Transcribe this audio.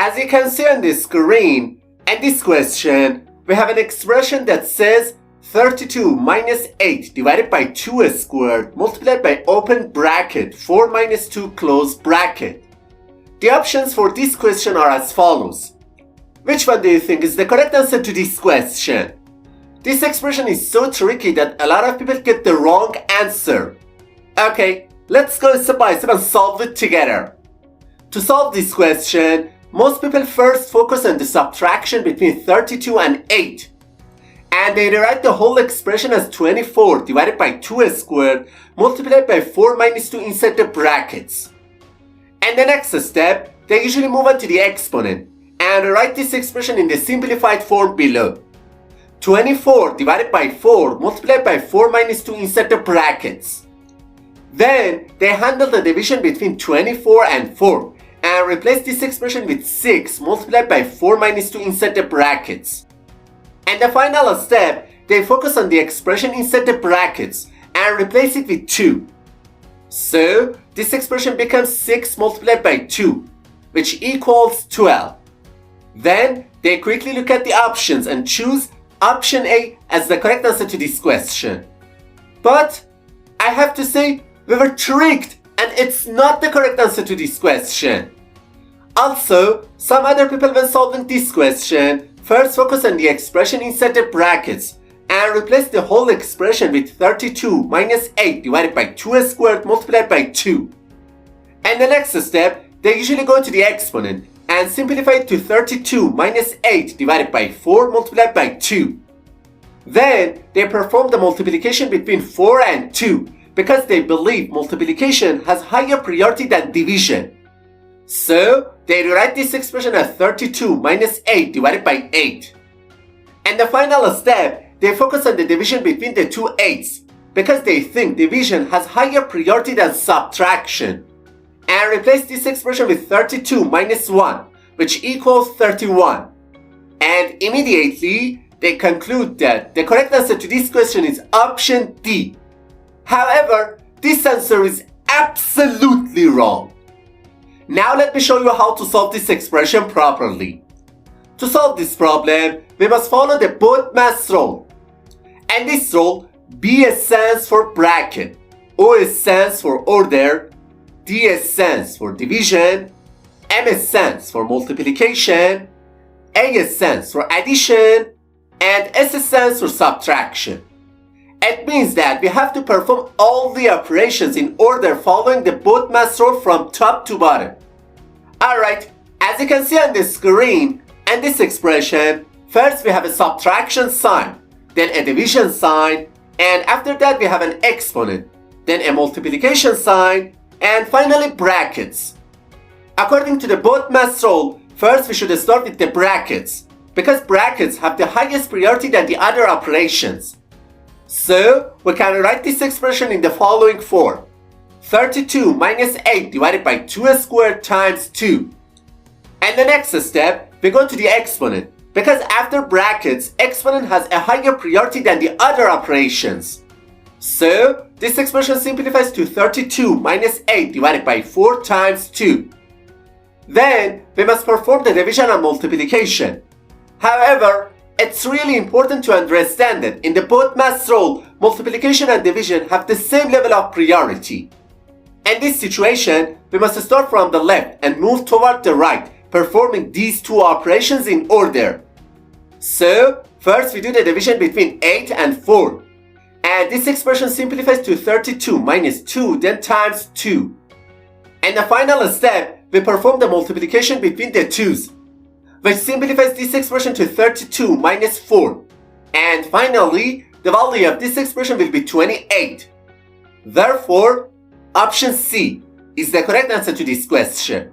As you can see on the screen, in this question, we have an expression that says 32 minus 8 divided by 2 squared multiplied by open bracket 4 minus 2 close bracket. The options for this question are as follows. Which one do you think is the correct answer to this question? This expression is so tricky that a lot of people get the wrong answer. Okay, let's go step by step and solve it together. To solve this question, most people first focus on the subtraction between 32 and 8. And they rewrite the whole expression as 24 divided by 2 squared multiplied by 4 minus 2 inside the brackets. And the next step, they usually move on to the exponent and write this expression in the simplified form below. 24 divided by 4 multiplied by 4 minus 2 inside the brackets. Then they handle the division between 24 and 4 and replace this expression with 6 multiplied by 4 minus 2 inside the brackets. And the final step, they focus on the expression inside the brackets and replace it with 2. So this expression becomes 6 multiplied by 2, which equals 12. Then they quickly look at the options and choose option A as the correct answer to this question. But I have to say, we were tricked and it's not the correct answer to this question. Also, some other people when solving this question first focus on the expression inside the brackets and replace the whole expression with 32 minus 8 divided by 2 squared multiplied by 2. And the next step, they usually go to the exponent and simplify it to 32 minus 8 divided by 4 multiplied by 2. Then they perform the multiplication between 4 and 2 because they believe multiplication has higher priority than division. So they rewrite this expression as 32 minus 8 divided by 8. And the final step, they focus on the division between the two 8s because they think division has higher priority than subtraction. And replace this expression with 32 minus 1, which equals 31. And immediately, they conclude that the correct answer to this question is option D. However, this answer is absolutely wrong. Now let me show you how to solve this expression properly. To solve this problem, we must follow the BODMAS rule. And this rule, B stands for bracket, O stands for order, D stands for division, M stands for multiplication, A stands for addition, and S stands for subtraction. It means that we have to perform all the operations in order following the BODMAS rule from top to bottom. Alright, as you can see on the screen, in this expression, first we have a subtraction sign, then a division sign, and after that we have an exponent, then a multiplication sign, and finally brackets. According to the BODMAS rule, first we should start with the brackets, because brackets have the highest priority than the other operations. So, we can write this expression in the following form. 32 minus 8 divided by 2 squared times 2. And the next step, we go to the exponent, because after brackets, exponent has a higher priority than the other operations. So, this expression simplifies to 32 minus 8 divided by 4 times 2. Then, we must perform the division and multiplication. However, it's really important to understand that in the BODMAS rule, multiplication and division have the same level of priority. In this situation, we must start from the left and move toward the right, performing these two operations in order. So, first we do the division between 8 and 4. And this expression simplifies to 32 minus 2, then times 2. And the final step, we perform the multiplication between the 2's, which simplifies this expression to 32 minus 4. And finally, the value of this expression will be 28. Therefore, option C is the correct answer to this question.